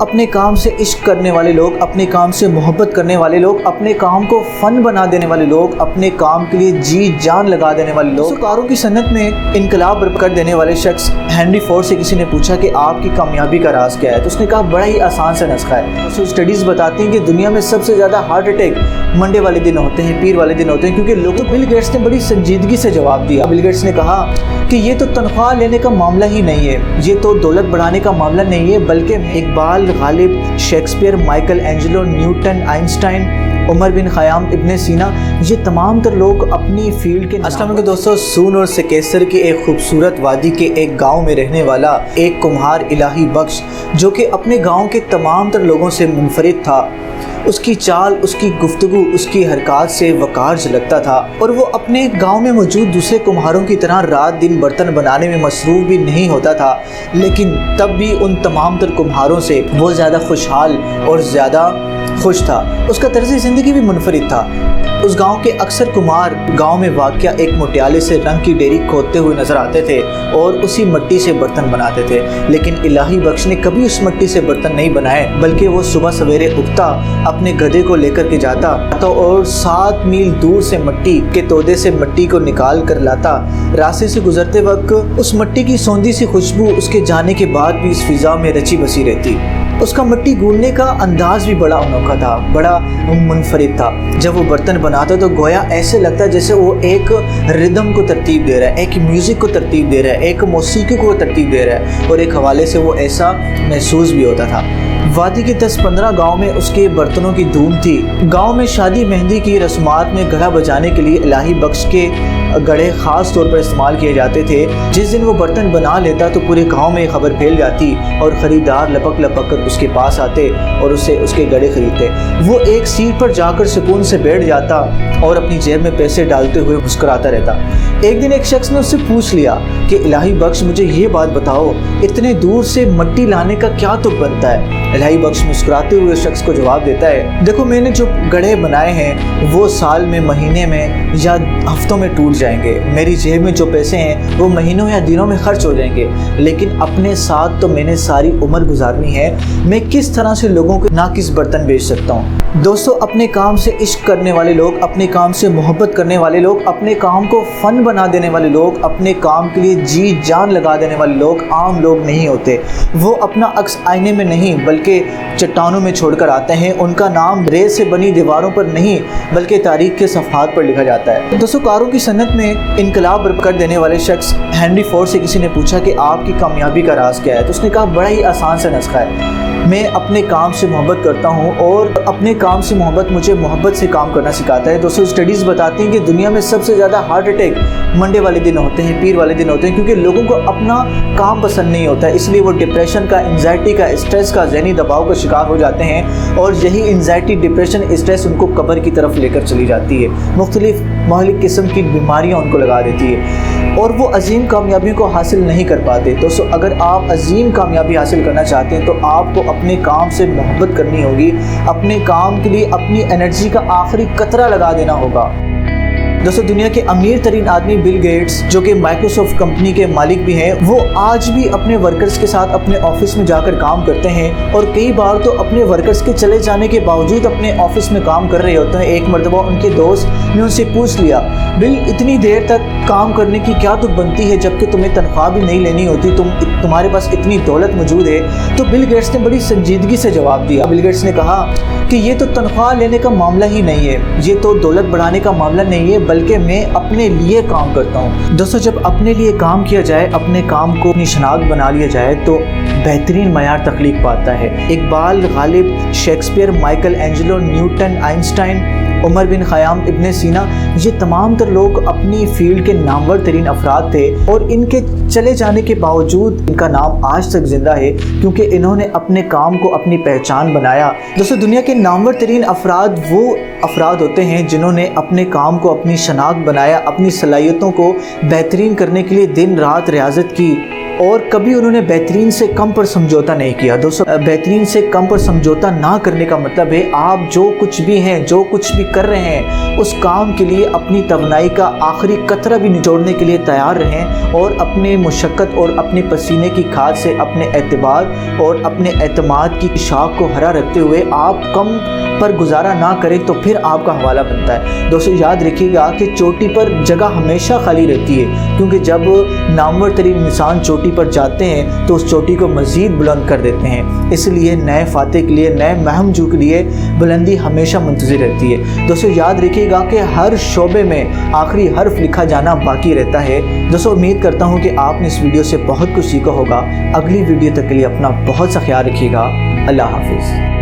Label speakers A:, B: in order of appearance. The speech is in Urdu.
A: اپنے کام سے عشق کرنے والے لوگ، اپنے کام سے محبت کرنے والے لوگ، اپنے کام کو فن بنا دینے والے لوگ، اپنے کام کے لیے جی جان لگا دینے والے لوگ، کاروں کی صنعت میں انقلاب کر دینے والے شخص ہینری فورڈ سے کسی نے پوچھا کہ آپ کی کامیابی کا راز کیا ہے، تو اس نے کہا بڑا ہی آسان سا نسخہ ہے۔ اسٹڈیز بتاتی ہیں کہ دنیا میں سب سے زیادہ ہارٹ اٹیک منڈے والے دن ہوتے ہیں، پیر والے دن ہوتے ہیں، کیونکہ لوگ بل گیٹس نے بڑی سنجیدگی سے جواب دیا۔ بل گیٹس نے کہا کہ یہ تو تنخواہ لینے کا معاملہ ہی نہیں ہے، یہ تو دولت بڑھانے کا معاملہ نہیں ہے، بلکہ Iqbal, Ghalib, Shakespeare, Michelangelo, Newton, Einstein, Omar bin Khayyam, Ibn Sina, یہ تمام تر لوگ اپنی فیلڈ کے السلام علیکم دوستو۔ سون اور سکیسر کی ایک خوبصورت وادی کے ایک گاؤں میں رہنے والا ایک کمہار الہی بخش، جو کہ اپنے گاؤں کے تمام تر لوگوں سے منفرد تھا، اس کی چال، اس کی گفتگو، اس کی حرکات سے وقار جھلکتا تھا، اور وہ اپنے گاؤں میں موجود دوسرے کمہاروں کی طرح رات دن برتن بنانے میں مصروف بھی نہیں ہوتا تھا، لیکن تب بھی ان تمام تر کمہاروں سے وہ زیادہ خوشحال اور زیادہ خوش تھا۔ اس کا طرز زندگی بھی منفرد تھا۔ اس گاؤں کے اکثر کمہار گاؤں میں واقع ایک مٹیالے سے رنگ کی ڈیری کھودتے ہوئے نظر آتے تھے اور اسی مٹی سے برتن بناتے تھے، لیکن الہی بخش نے کبھی اس مٹی سے برتن نہیں بنائے، بلکہ وہ صبح سویرے اٹھتا، اپنے گدھے کو لے کر کے جاتا اور 7 میل دور سے مٹی کے تودے سے مٹی کو نکال کر لاتا۔ راستے سے گزرتے وقت اس مٹی کی سوندھی سی خوشبو اس کے جانے کے بعد بھی اس فضا میں رچی بسی رہتی۔ اس کا مٹی گوننے کا انداز بھی بڑا انوکھا تھا، بڑا منفرد تھا۔ جب وہ برتن بناتا تو گویا ایسے لگتا جیسے وہ ایک ردم کو ترتیب دے رہا ہے، ایک میوزک کو ترتیب دے رہا ہے، ایک موسیقی کو ترتیب دے رہا ہے، اور ایک حوالے سے وہ ایسا محسوس بھی ہوتا تھا۔ وادی کے 10-15 گاؤں میں اس کے برتنوں کی دھوم تھی۔ گاؤں میں شادی مہندی کی رسومات میں گھڑا بجانے کے لیے الہی بخش کے گڑھے خاص طور پر استعمال کیے جاتے تھے۔ جس دن وہ برتن بنا لیتا تو پورے گاؤں میں خبر پھیل جاتی اور خریدار لپک لپک کر اس کے پاس آتے اور اسے اس کے گڑھے خریدتے۔ وہ ایک سیٹ پر جا کر سکون سے بیٹھ جاتا اور اپنی جیب میں پیسے ڈالتے ہوئے مسکراتا رہتا۔ ایک دن ایک شخص نے اس سے پوچھ لیا کہ الہی بخش مجھے یہ بات بتاؤ، اتنے دور سے مٹی لانے کا کیا تک بنتا ہے؟ الہی بخش مسکراتے ہوئے شخص کو جواب دیتا ہے، دیکھو میں نے جو گڑھے بنائے ہیں وہ سال میں، مہینے میں یا ہفتوں میں ٹوٹ جائیں گے، میری جیب میں جو پیسے ہیں وہ مہینوں یا دنوں میں خرچ ہو جائیں گے، لیکن اپنے ساتھ تو میں نے ساری عمر گزارنی ہے، میں کس طرح سے لوگوں کو ناقص برتن بیچ سکتا ہوں؟ دوستو، اپنے کام سے عشق کرنے والے لوگ، اپنے کام سے محبت کرنے والے لوگ، اپنے کام کو فن بنا دینے والے لوگ، اپنے کام کے لیے جی جان لگا دینے والے لوگ عام لوگ نہیں ہوتے۔ وہ اپنا عکس آئینے میں نہیں بلکہ چٹانوں میں چھوڑ کر آتے ہیں۔ ان کا نام ریت سے بنی دیواروں پر نہیں بلکہ تاریخ کے صفحات پر لکھا جاتا ہے۔ دوستو، کاروں کی صنعت میں انقلاب کر دینے والے شخص ہینری فورڈ سے کسی نے پوچھا کہ آپ کی کامیابی کا راز کیا ہے، تو اس نے کہا بڑا ہی آسان سا نسخہ ہے، میں اپنے کام سے محبت کرتا ہوں اور اپنے کام سے محبت مجھے محبت سے کام کرنا سکھاتا ہے۔ دوستو، اسٹڈیز بتاتی ہیں کہ دنیا میں سب سے زیادہ ہارٹ اٹیک منڈے والے دن ہوتے ہیں، پیر والے دن ہوتے ہیں، کیونکہ لوگوں کو اپنا کام پسند نہیں ہوتا ہے، اس لیے وہ ڈپریشن کا، انزائٹی کا، اسٹریس کا، ذہنی دباؤ کا شکار ہو جاتے ہیں، اور یہی انزائٹی، ڈپریشن، اسٹریس ان کو قبر کی طرف لے کر چلی جاتی ہے، مختلف مہلک قسم کی بیماریاں ان کو لگا دیتی ہے، اور وہ عظیم کامیابیوں کو حاصل نہیں کر پاتے۔ دوستو، اگر آپ عظیم کامیابی حاصل کرنا چاہتے ہیں تو آپ کو اپنے کام سے محبت کرنی ہوگی، اپنے کام کے لیے اپنی انرجی کا آخری قطرہ لگا دینا ہوگا۔ دوستو، دنیا کے امیر ترین آدمی بل گیٹس، جو کہ مائیکروسافٹ کمپنی کے مالک بھی ہیں، وہ آج بھی اپنے ورکرز کے ساتھ اپنے آفس میں جا کر کام کرتے ہیں، اور کئی بار تو اپنے ورکرز کے چلے جانے کے باوجود اپنے آفس میں کام کر رہے ہوتے ہیں۔ ایک مرتبہ ان کے دوست نے ان سے پوچھ لیا، بل اتنی دیر تک کام کرنے کی کیا تک بنتی ہے جبکہ تمہیں تنخواہ بھی نہیں لینی ہوتی، تمہارے پاس اتنی دولت موجود ہے؟ تو بل گیٹس نے بڑی سنجیدگی سے جواب دیا۔ بل گیٹس نے کہا کہ یہ تو تنخواہ لینے کا معاملہ ہی نہیں ہے، یہ تو دولت بڑھانے کا معاملہ نہیں ہے، بلکہ میں اپنے لیے کام کرتا ہوں۔ دوستو، جب اپنے لیے کام کیا جائے، اپنے کام کو اپنی شناخت بنا لیا جائے تو بہترین معیار تخلیق پاتا ہے۔ Iqbal, Ghalib, Shakespeare, Michelangelo, Newton, Einstein, Omar bin Khayyam, Ibn Sina, یہ تمام تر لوگ اپنی فیلڈ کے نامور ترین افراد تھے، اور ان کے چلے جانے کے باوجود ان کا نام آج تک زندہ ہے، کیونکہ انہوں نے اپنے کام کو اپنی پہچان بنایا۔ دوستو، دنیا کے نامور ترین افراد وہ افراد ہوتے ہیں جنہوں نے اپنے کام کو اپنی شناخت بنایا، اپنی صلاحیتوں کو بہترین کرنے کے لیے دن رات ریاضت کی، اور کبھی انہوں نے بہترین سے کم پر سمجھوتا نہیں کیا۔ دوستو بہترین سے کم پر سمجھوتا نہ کرنے کا مطلب ہے آپ جو کچھ بھی ہیں، جو کچھ بھی کر رہے ہیں، اس کام کے لیے اپنی توانائی کا آخری قطرہ بھی نچوڑنے کے لیے تیار رہیں، اور اپنے مشقت اور اپنے پسینے کی کھاد سے اپنے اعتبار اور اپنے اعتماد کی شاخ کو ہرا رکھتے ہوئے آپ کم پر گزارا نہ کریں تو پھر آپ کا حوالہ بنتا ہے۔ دوستو یاد رکھیے گا کہ چوٹی پر جگہ ہمیشہ خالی رہتی ہے، کیونکہ جب نامور ترین انسان چوٹی پر جاتے ہیں تو اس چوٹی کو مزید بلند کر دیتے ہیں۔ اس لیے نئے فاتح کے لیے، نئے مہم جو کے لیے بلندی ہمیشہ منتظر رہتی ہے۔ دوستو یاد رکھیے گا کہ ہر شعبے میں آخری حرف لکھا جانا باقی رہتا ہے۔ دوستو امید کرتا ہوں کہ آپ نے اس ویڈیو سے بہت کچھ سیکھا ہوگا۔ اگلی ویڈیو تک کے لیے اپنا بہت سا خیال رکھیے گا۔ اللہ حافظ۔